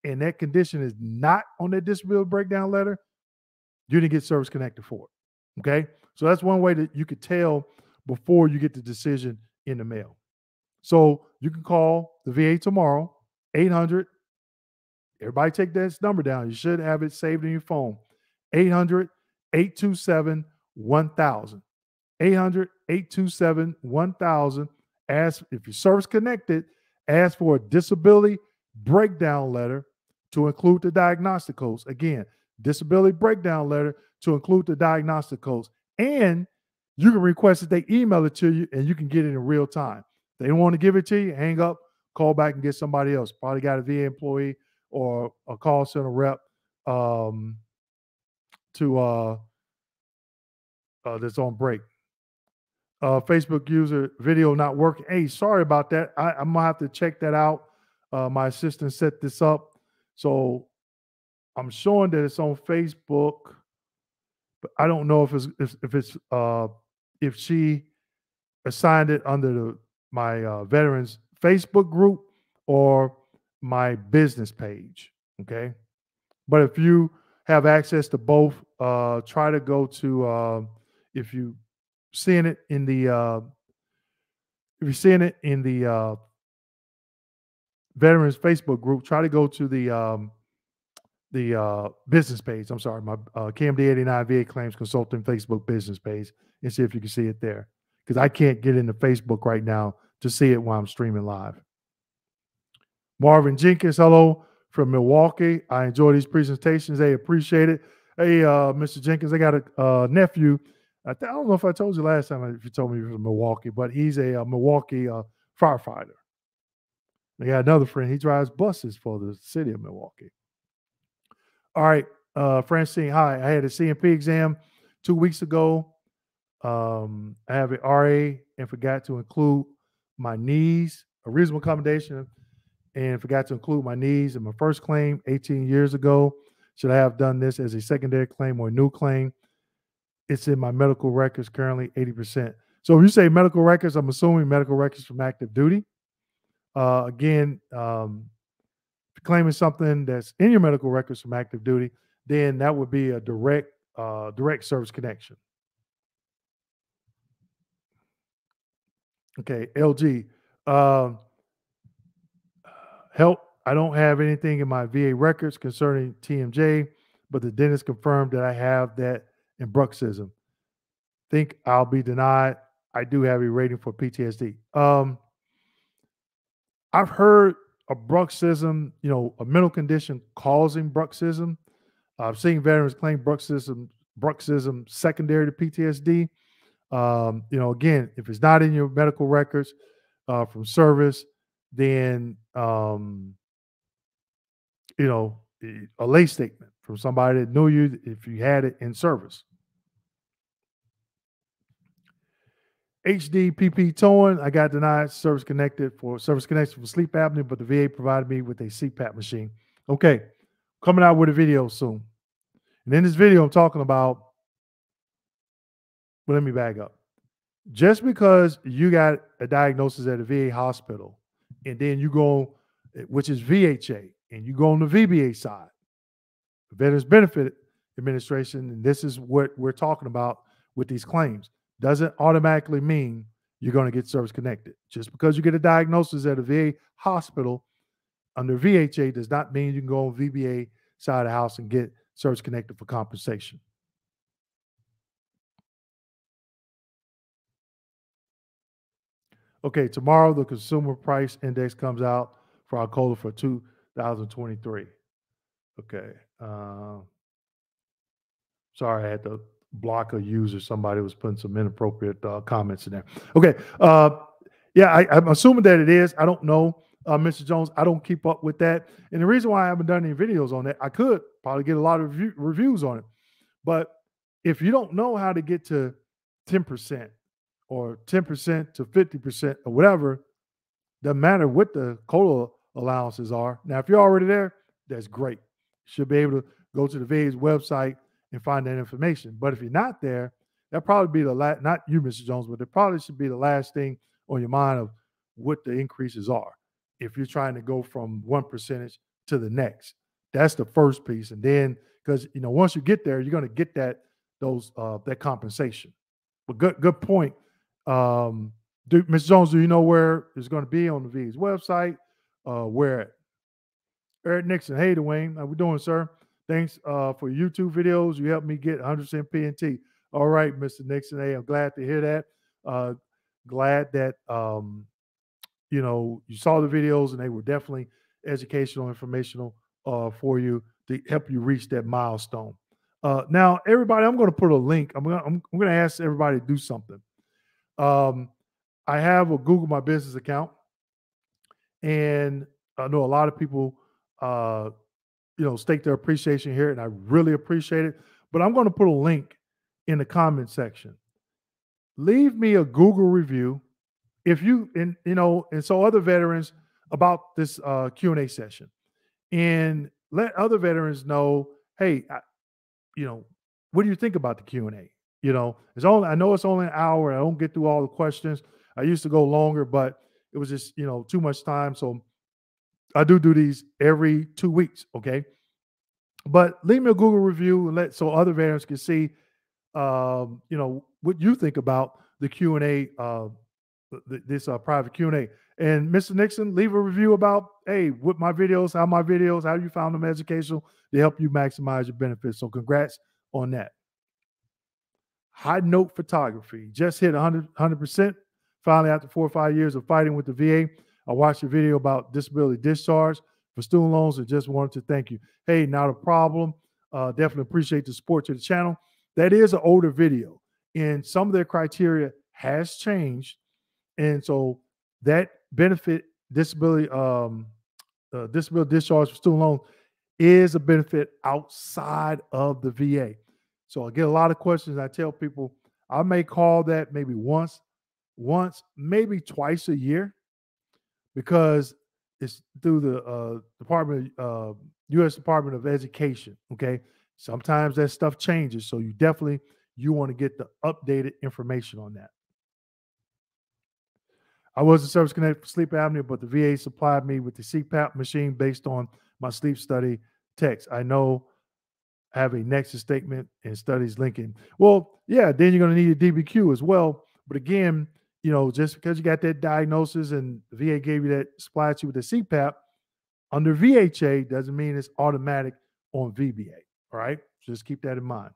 and that condition is not on that disability breakdown letter, you didn't get service connected for it. Okay. So that's one way that you could tell before you get the decision in the mail. So you can call the VA tomorrow, 800. Everybody take this number down. You should have it saved in your phone. 800-827-1000. 800-827-1000. Ask if you're service connected, ask for a disability breakdown letter to include the diagnostic codes. Again, disability breakdown letter to include the diagnostic codes. And you can request that they email it to you and you can get it in real time. If they don't want to give it to you, hang up, call back and get somebody else. Probably got a VA employee or a call center rep that's on break. Facebook user video not working. Hey, sorry about that. I'm gonna have to check that out. My assistant set this up, so I'm showing that it's on Facebook, but I don't know if she assigned it under my veterans Facebook group or my business page. Okay, but if you have access to both, try to go to if you're seeing it in the veterans Facebook group, try to go to the business page. I'm sorry, my KMD 89 VA Claims Consulting Facebook business page, and see if you can see it there, because I can't get into Facebook right now to see it while I'm streaming live. Marvin Jenkins, hello from Milwaukee. I enjoy these presentations. They appreciate it. Hey, Mr. Jenkins, I got a nephew. I don't know if I told you last time if you told me he was from Milwaukee, but he's a Milwaukee firefighter. I got another friend. He drives buses for the city of Milwaukee. All right, Francine, hi. I had a CMP exam 2 weeks ago. I have an RA and forgot to include my knees, a reasonable accommodation, and forgot to include my knees in my first claim 18 years ago. Should I have done this as a secondary claim or a new claim? it's in my medical records currently, 80%. So if you say medical records, I'm assuming medical records from active duty. Again, if you're claiming something that's in your medical records from active duty, then that would be a direct service connection. Okay, LG. Help. I don't have anything in my VA records concerning TMJ, but the dentist confirmed that I have that in bruxism. Think I'll be denied. I do have a rating for PTSD. I've heard a bruxism, a mental condition causing bruxism. I've seen veterans claim bruxism secondary to PTSD. Again, if it's not in your medical records from service, then a lay statement from somebody that knew you if you had it in service. HDPP towing, I got denied service connection for sleep apnea, but the VA provided me with a CPAP machine. Okay, coming out with a video soon. And in this video, I'm talking about, let me back up. Just because you got a diagnosis at a VA hospital, and then you go, which is VHA, and you go on the VBA side, the Veterans Benefit Administration, and this is what we're talking about with these claims, doesn't automatically mean you're going to get service connected. Just because you get a diagnosis at a VA hospital under VHA does not mean you can go on VBA side of the house and get service connected for compensation. Okay, tomorrow the Consumer Price Index comes out for October for 2023. Okay. Sorry, I had to block a user. Somebody was putting some inappropriate comments in there. Okay. I'm assuming that it is. I don't know, Mr. Jones. I don't keep up with that. And the reason why I haven't done any videos on that, I could probably get a lot of reviews on it. But if you don't know how to get to 10% or 10% to 50% or whatever, doesn't matter what the COLA allowances are. Now, if you're already there, that's great. You should be able to go to the VA's website and find that information. But if you're not there, that'll probably be the last, not you, Mr. Jones, but it probably should be the last thing on your mind of what the increases are. If you're trying to go from one percentage to the next, that's the first piece. And then, because once you get there, you're going to get that compensation. But good point. Mr. Jones, do you know where it's going to be on the VA's website? Where at? Eric Nixon. Hey, Dwayne. How we doing, sir? Thanks for YouTube videos. You helped me get 100% PNT. All right, Mr. Nixon. Hey, I'm glad to hear that. Glad that you saw the videos and they were definitely educational, informational for you to help you reach that milestone. Now, everybody, I'm going to put a link. I'm going to ask everybody to do something. I have a Google My Business account, and I know a lot of people stake their appreciation here, and I really appreciate it. But I'm going to put a link in the comment section. Leave me a Google review if you and so other veterans about this Q&A session, and let other veterans know, hey, what do you think about the Q&A? I know it's only an hour. I don't get through all the questions. I used to go longer, but it was just too much time. So I do these every 2 weeks, okay? But leave me a Google review and so other veterans can see, what you think about the Q&A, this private Q&A. And Mr. Nixon, leave a review about, hey, how you found them educational to help you maximize your benefits. So congrats on that. High Note Photography just hit 100%. Finally, after 4 or 5 years of fighting with the VA, I watched a video about disability discharge for student loans and just wanted to thank you. Hey, not a problem. Definitely appreciate the support to the channel. That is an older video, and some of their criteria has changed. And so that disability discharge for student loans is a benefit outside of the VA. So I get a lot of questions. I tell people I may call that maybe once, maybe twice a year, because it's through the U.S. Department of Education. Okay, sometimes that stuff changes, so you definitely you want to get the updated information on that. I was a service connected for sleep apnea, but the VA supplied me with the CPAP machine based on my sleep study text. I know I have a nexus statement and studies linking. Well, yeah, then you're going to need a DBQ as well. But again, just because you got that diagnosis and the VA gave you that, supplied you with the CPAP under VHA doesn't mean it's automatic on VBA. All right. Just keep that in mind.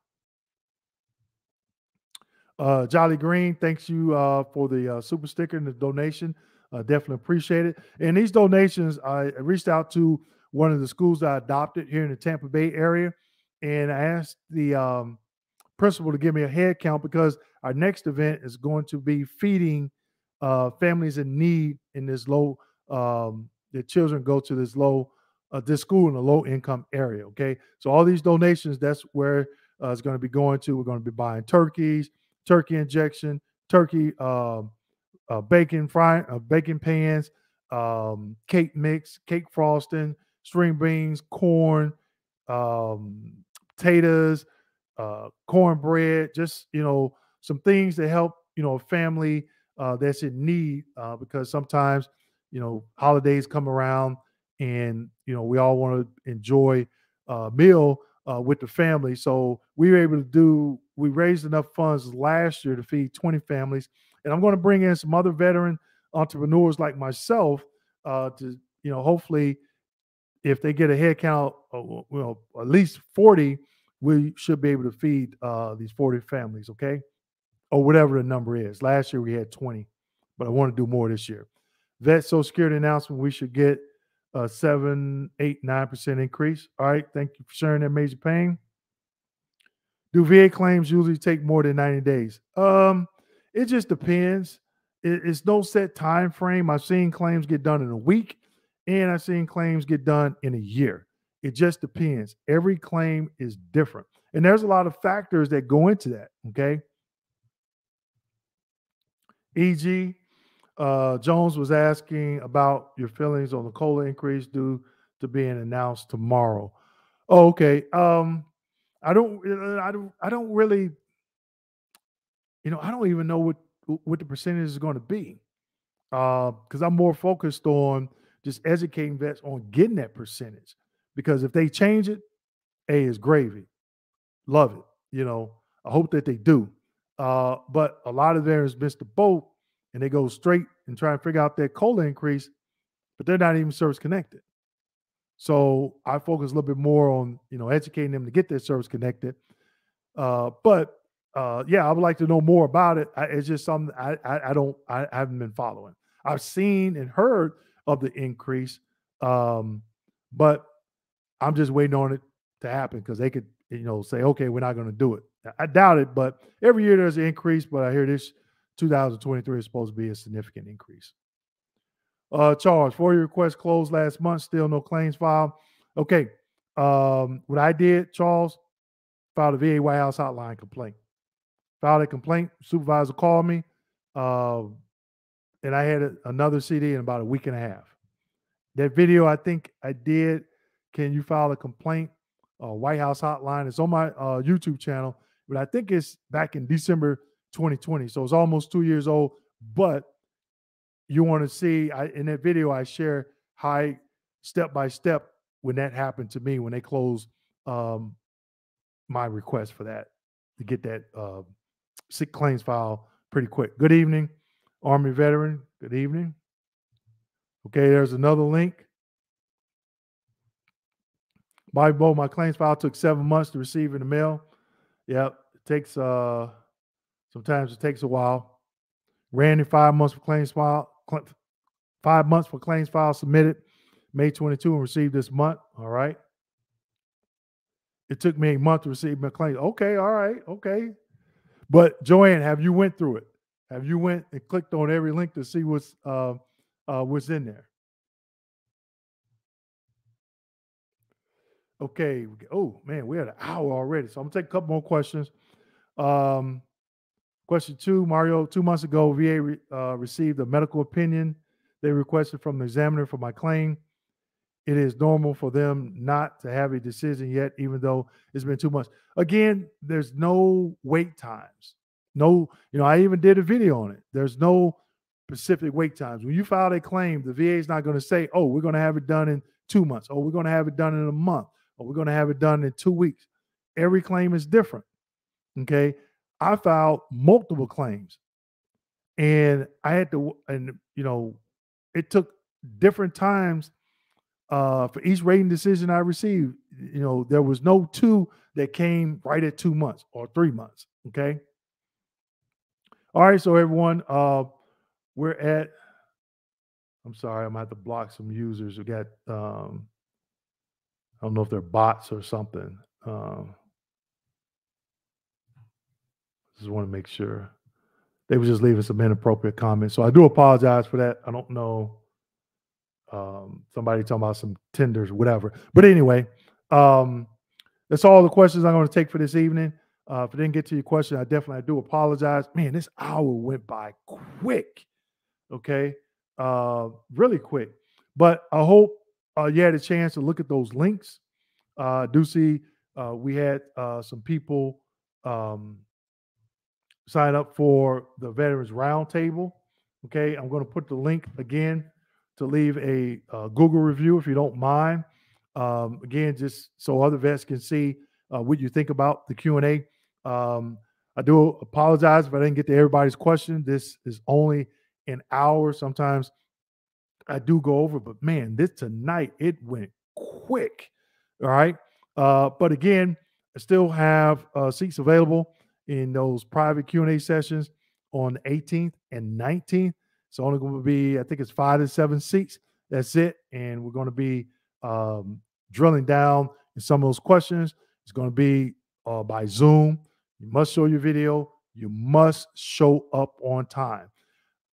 Jolly Green, thanks you for the super sticker and the donation. Definitely appreciate it. And these donations, I reached out to one of the schools that I adopted here in the Tampa Bay area, and I asked the principal to give me a head count because our next event is going to be feeding families in need in this low. The children go to this school in a low income area. Okay, so all these donations, that's where it's going to be going to. We're going to be buying turkeys, turkey injection, turkey bacon pans, cake mix, cake frosting, string beans, corn, potatoes, cornbread, just some things that help a family that's in need because sometimes holidays come around and we all want to enjoy a meal with the family. So we raised enough funds last year to feed 20 families, and I'm going to bring in some other veteran entrepreneurs like myself to hopefully, if they get a head count of at least 40, we should be able to feed these 40 families, okay? Or whatever the number is. Last year we had 20, but I want to do more this year. Vet Social Security announcement, we should get a 7, 8, 9% increase. All right, thank you for sharing that, Major Payne. Do VA claims usually take more than 90 days? It just depends. It's no set time frame. I've seen claims get done in a week, and I've seen claims get done in a year. It just depends. Every claim is different. And there's a lot of factors that go into that, okay? E.g., Jones was asking about your feelings on the COLA increase due to being announced tomorrow. Oh, okay. I don't really, I don't even know what the percentage is going to be because I'm more focused on just educating vets on getting that percentage. Because if they change it, A is gravy. Love it. I hope that they do. But a lot of veterans miss the boat and they go straight and try and figure out that COLA increase, but they're not even service connected. So I focus a little bit more on, educating them to get their service connected. But I would like to know more about it. It's just something I haven't been following. I've seen and heard of the increase, but I'm just waiting on it to happen because they could, say, okay, we're not going to do it. I doubt it, but every year there's an increase, but I hear this 2023 is supposed to be a significant increase. Charles, for your request closed last month, still no claims filed. Okay. What I did, Charles, filed a VA White House hotline complaint. Filed a complaint, supervisor called me, and I had another CD in about a week and a half. That video, I think I did. Can you file a complaint? White House hotline. It's on my YouTube channel, but I think it's back in December 2020. So it's almost 2 years old. But you want to see in that video, I share how step by step when that happened to me when they closed my request for that to get that sick claims file pretty quick. Good evening, Army veteran. Good evening. Okay, there's another link. My claims file took 7 months to receive in the mail. Yep, it takes sometimes it takes a while. Ran 5 months for claims file. 5 months for claims file submitted May 22 and received this month. All right. It took me a month to receive my claims. Okay, all right, okay. But Joanne, have you went through it? Have you went and clicked on every link to see what's in there? Okay. Oh man, we had an hour already, so I'm gonna take a couple more questions. Question 2, Mario. 2 months ago, VA received a medical opinion they requested from the examiner for my claim. it is normal for them not to have a decision yet, even though it's been 2 months. Again, there's no wait times. No, I even did a video on it. There's no specific wait times. When you file a claim, the VA is not going to say, oh, we're going to have it done in 2 months, or we're going to have it done in a month, or we're going to have it done in 2 weeks. Every claim is different. Okay. I filed multiple claims, and I had to, and it took different times for each rating decision I received. There was no two that came right at 2 months or 3 months. Okay. All right. So everyone, we're at, I'm sorry, I'm gonna have to block some users who got, I don't know if they're bots or something. Just want to make sure. They were just leaving some inappropriate comments. So I do apologize for that. I don't know. Somebody talking about some tenders, whatever. But anyway, that's all the questions I'm going to take for this evening. If I didn't get to your question, I do apologize. Man, this hour went by quick. Okay. Really quick. But I hope you had a chance to look at those links. Do see we had some people sign up for the Veterans Roundtable. Okay. I'm going to put the link again to leave a Google review if you don't mind. Again, just so other vets can see what you think about the Q&A. I do apologize if I didn't get to everybody's question. This is only an hour. Sometimes I do go over, but man, this tonight, it went quick. All right. But again, I still have seats available in those private Q&A sessions on the 18th and 19th. It's only going to be, I think it's 5 to 7 seats. That's it. And we're going to be drilling down in some of those questions. It's going to be by Zoom. You must show your video. You must show up on time.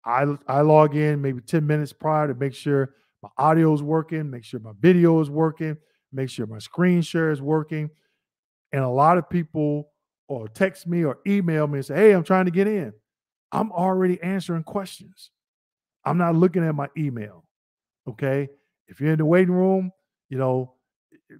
I log in maybe 10 minutes prior to make sure my audio is working, make sure my video is working, make sure my screen share is working. And a lot of people or text me or email me and say, hey, I'm trying to get in. I'm already answering questions. I'm not looking at my email. Okay. If you're in the waiting room,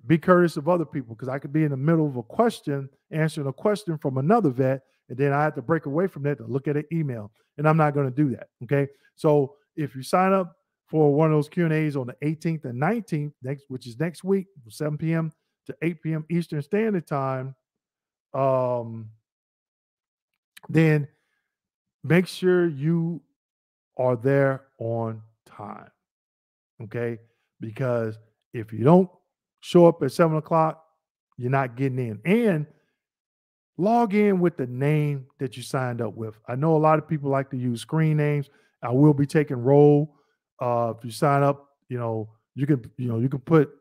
be courteous of other people, because I could be in the middle of a question, answering a question from another vet, and then I have to break away from that to look at an email. And I'm not going to do that. Okay. So if you sign up for one of those Q&As on the 18th and 19th, which is next week, 7 p.m. to 8 p.m. Eastern Standard Time, then make sure you are there on time. Okay. Because if you don't show up at 7 o'clock, you're not getting in. And log in with the name that you signed up with. I know a lot of people like to use screen names. I will be taking roll. If you sign up, you can put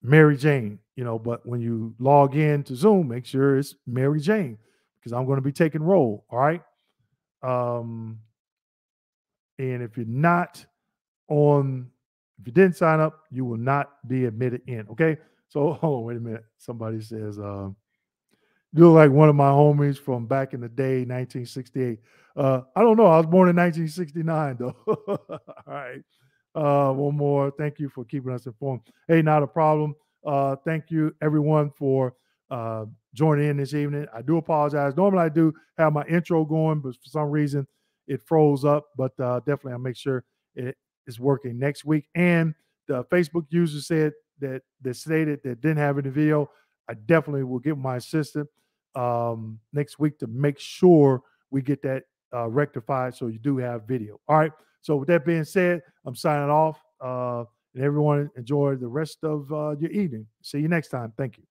Mary Jane, but when you log in to Zoom, make sure it's Mary Jane, because I'm going to be taking roll. All right. And if you're not if you didn't sign up, you will not be admitted in. Okay. So hold on, wait a minute. Somebody says, you look like one of my homies from back in the day, 1968. I don't know. I was born in 1969, though. All right. One more. Thank you for keeping us informed. Hey, not a problem. Thank you, everyone, for joining in this evening. I do apologize. Normally, I do have my intro going, but for some reason, it froze up. But definitely, I'll make sure it is working next week. And the Facebook user said that stated that didn't have any video. I definitely will get my assistant next week to make sure we get that rectified, so you do have video. All right. So with that being said, I'm signing off. And everyone enjoy the rest of your evening. See you next time. Thank you.